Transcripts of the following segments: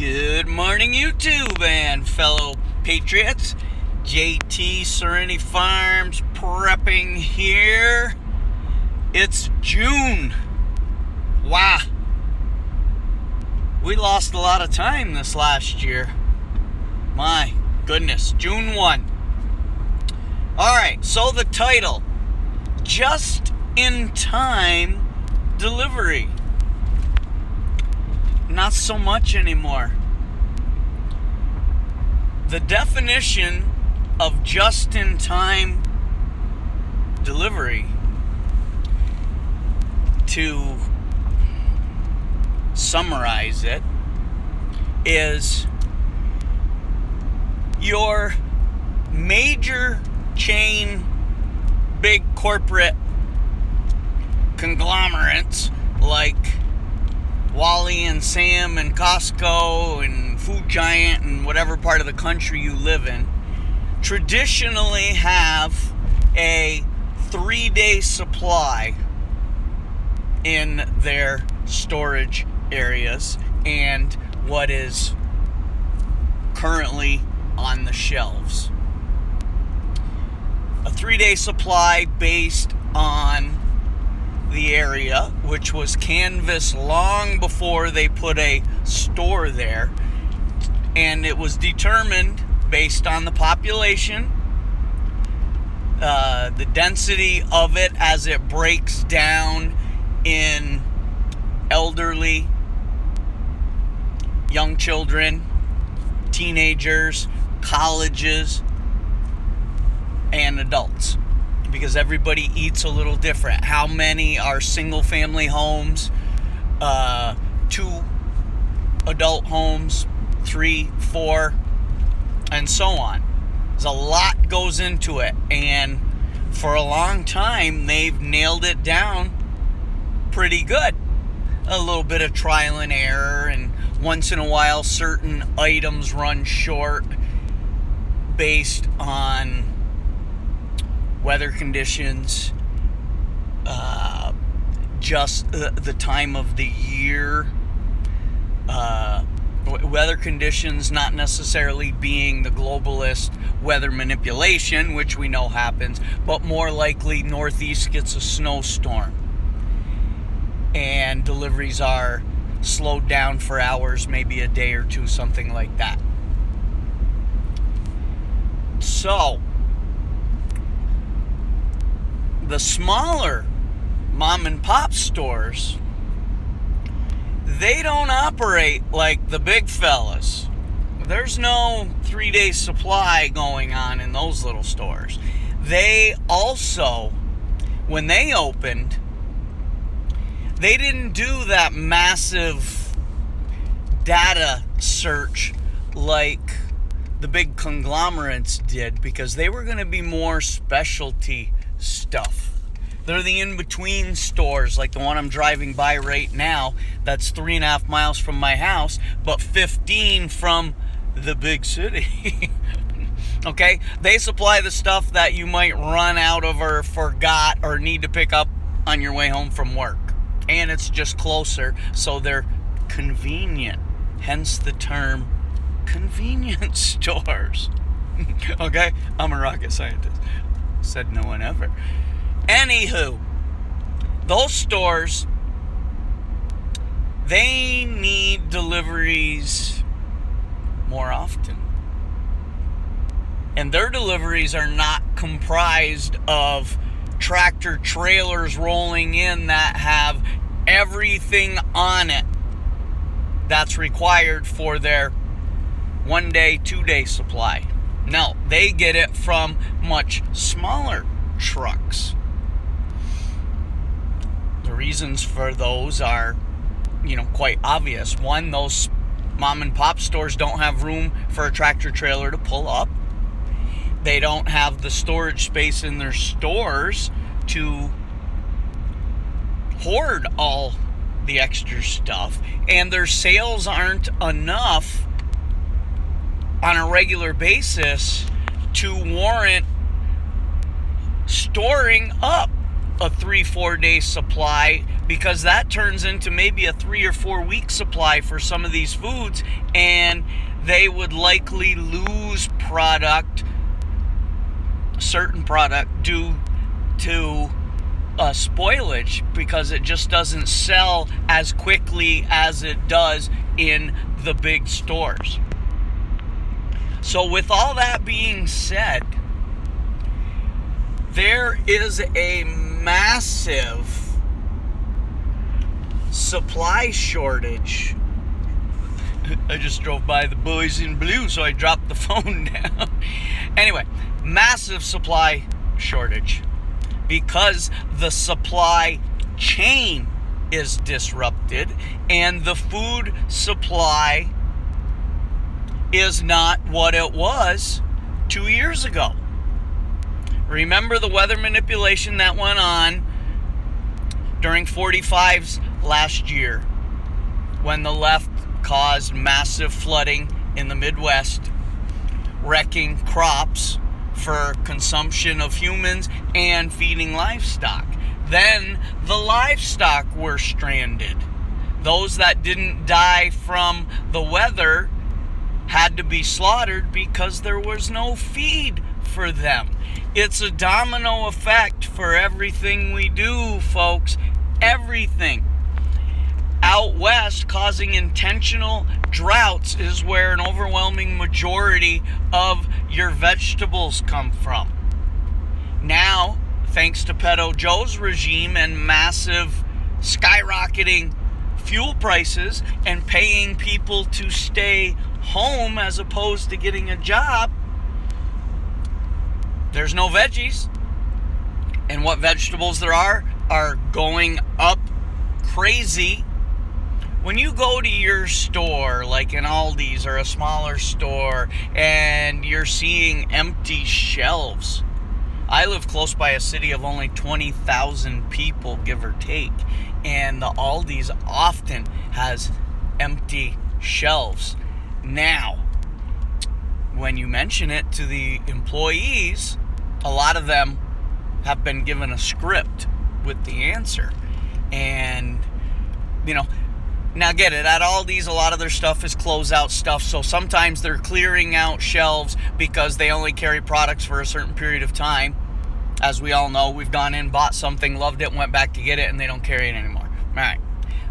Good morning, YouTube and fellow patriots. JT Serenity Farms prepping here. It's June. Wow. We lost a lot of time this last year. My goodness, June 1. Alright, so the title, Just in Time Delivery. Not so much anymore. The definition of just-in-time delivery, to summarize it, is your major chain, big corporate conglomerates like Wally and Sam and Costco and Food Giant and whatever part of the country you live in traditionally have a 3-day supply in their storage areas and what is currently on the shelves. A 3-day supply based on the area, which was canvassed long before they put a store there, and it was determined based on the population, the density of it as it breaks down in elderly, young children, teenagers, colleges, and adults. Because everybody eats a little different. How many are single family homes, 2 adult homes, 3, 4, and so on. There's a lot goes into it, and for a long time they've nailed it down pretty good. A little bit of trial and error, and once in a while certain items run short based on weather conditions, just the time of the year, weather conditions not necessarily being the globalist weather manipulation, which we know happens, but more likely Northeast gets a snowstorm and deliveries are slowed down for hours, maybe a day or two, something like that. So the smaller mom and pop stores, they don't operate like the big fellas. There's no 3-day supply going on in those little stores. They also, when they opened, they didn't do that massive data search like the big conglomerates did, because they were going to be more specialty stuff. They're the in-between stores, like the one I'm driving by right now, that's 3.5 miles from my house, but 15 from the big city. Okay? They supply the stuff that you might run out of or forgot or need to pick up on your way home from work. And it's just closer, so they're convenient. Hence the term convenience stores. Okay? I'm a rocket scientist. Said no one ever. Anywho, those stores, they need deliveries more often. And their deliveries are not comprised of tractor trailers rolling in that have everything on it that's required for their 1-day, 2-day supply. No, they get it from much smaller trucks. The reasons for those are, quite obvious. One, those mom and pop stores don't have room for a tractor trailer to pull up. They don't have the storage space in their stores to hoard all the extra stuff, and their sales aren't enough on a regular basis to warrant storing up a 3-4 day supply, because that turns into maybe a 3 or 4 week supply for some of these foods, and they would likely lose certain product due to spoilage, because it just doesn't sell as quickly as it does in the big stores. So with all that being said, there is a massive supply shortage. I just drove by the boys in blue, so I dropped the phone down. Anyway, massive supply shortage because the supply chain is disrupted and the food supply is not what it was 2 years ago. Remember the weather manipulation that went on during 45s last year when the left caused massive flooding in the Midwest, wrecking crops for consumption of humans and feeding livestock. Then the livestock were stranded. Those that didn't die from the weather had to be slaughtered because there was no feed for them. It's a domino effect for everything we do, folks. Everything. Out west, causing intentional droughts is where an overwhelming majority of your vegetables come from. Now, thanks to pedojoe's regime and massive skyrocketing fuel prices and paying people to stay home as opposed to getting a job, there's no veggies. And what vegetables there are going up crazy. When you go to your store, like an Aldi's or a smaller store, and you're seeing empty shelves. I live close by a city of only 20,000 people, give or take, and the Aldi's often has empty shelves. Now, when you mention it to the employees, a lot of them have been given a script with the answer. And, now get it, at Aldi's, a lot of their stuff is closeout stuff, so sometimes they're clearing out shelves because they only carry products for a certain period of time. As we all know, we've gone in, bought something, loved it, went back to get it, and they don't carry it anymore. All right.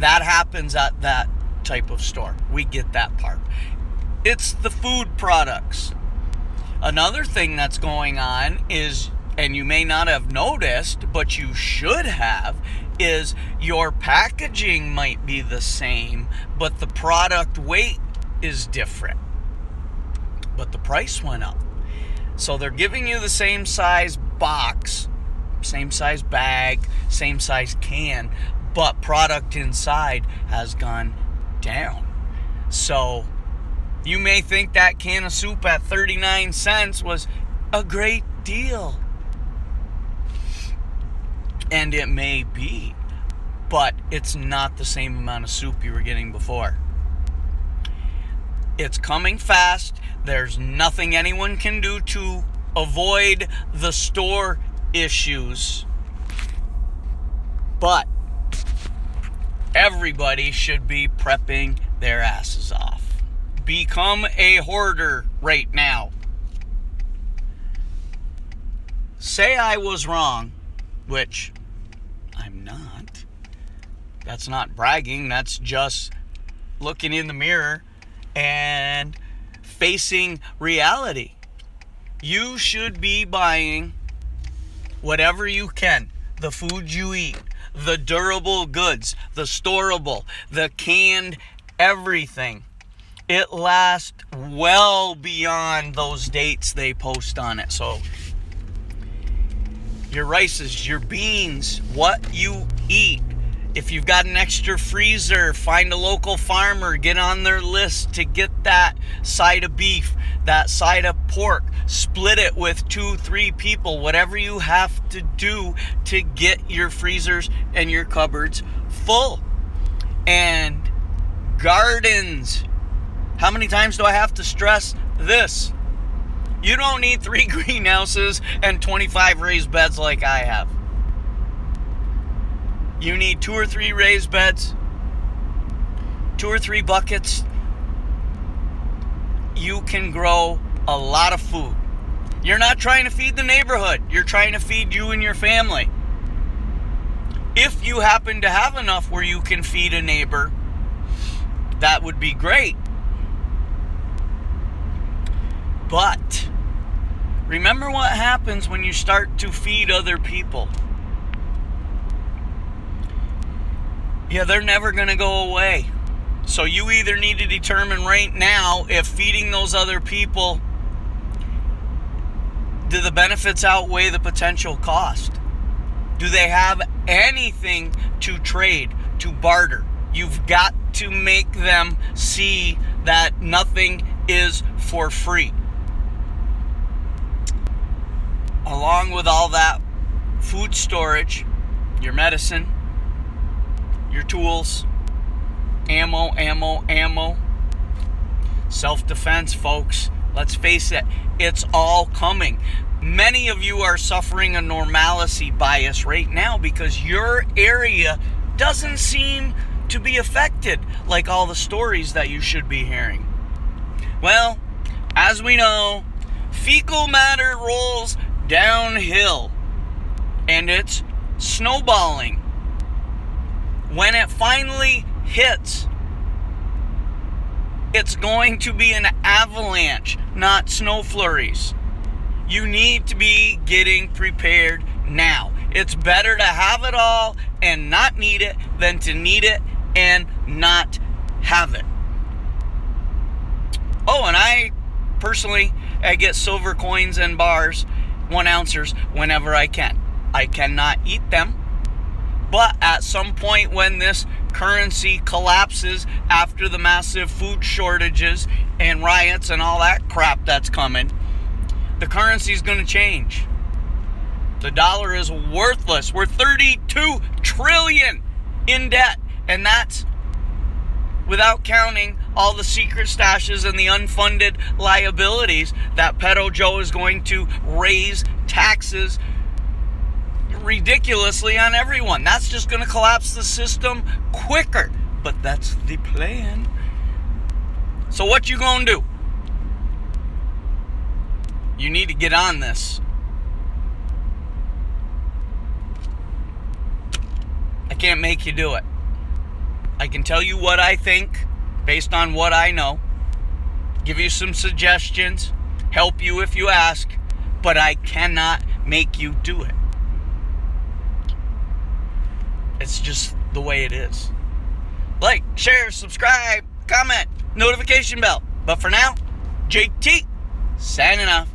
That happens at that type of store. We get that part. It's the food products. Another thing that's going on is, and you may not have noticed, but you should have, is your packaging might be the same, but the product weight is different. But the price went up. So they're giving you the same size box, same size bag, same size can, but product inside has gone down. So you may think that can of soup at 39 cents was a great deal. And it may be, but it's not the same amount of soup you were getting before. It's coming fast. There's nothing anyone can do to avoid the store issues. But everybody should be prepping their asses off. Become a hoarder right now. Say I was wrong, which I'm not. That's not bragging. That's just looking in the mirror and facing reality. You should be buying whatever you can. The food you eat, the durable goods, the storable, the canned everything. It lasts well beyond those dates they post on it. So your rices, your beans, what you eat. If you've got an extra freezer, find a local farmer, get on their list to get that side of beef, that side of pork, split it with 2-3 people, whatever you have to do to get your freezers and your cupboards full. And gardens. How many times do I have to stress this? You don't need 3 greenhouses and 25 raised beds like I have. You need 2 or 3 raised beds, 2 or 3 buckets. You can grow a lot of food. You're not trying to feed the neighborhood. You're trying to feed you and your family. If you happen to have enough where you can feed a neighbor, that would be great. But remember what happens when you start to feed other people. Yeah, they're never going to go away. So you either need to determine right now if feeding those other people, do the benefits outweigh the potential cost? Do they have anything to trade, to barter? You've got to make them see that nothing is for free. Along with all that food storage, your medicine, your tools, ammo. Self-defense, folks. Let's face it, it's all coming. Many of you are suffering a normalcy bias right now because your area doesn't seem to be affected like all the stories that you should be hearing. Well, as we know, fecal matter rolls downhill and it's snowballing. When it finally hits, it's going to be an avalanche, not snow flurries. You need to be getting prepared now. It's better to have it all and not need it than to need it and not have it. Oh, and I personally, I get silver coins and bars, 1 ounces, whenever I can. I cannot eat them. But at some point when this currency collapses after the massive food shortages and riots and all that crap that's coming, the currency is going to change. The dollar is worthless. We're 32 trillion in debt, and that's without counting all the secret stashes and the unfunded liabilities that pedojoe is going to raise taxes ridiculously on everyone. That's just going to collapse the system quicker. But that's the plan. So what you going to do? You need to get on this. I can't make you do it. I can tell you what I think based on what I know, give you some suggestions, help you if you ask, but I cannot make you do it. It's just the way it is. Like, share, subscribe, comment, notification bell. But for now, JT, signing off.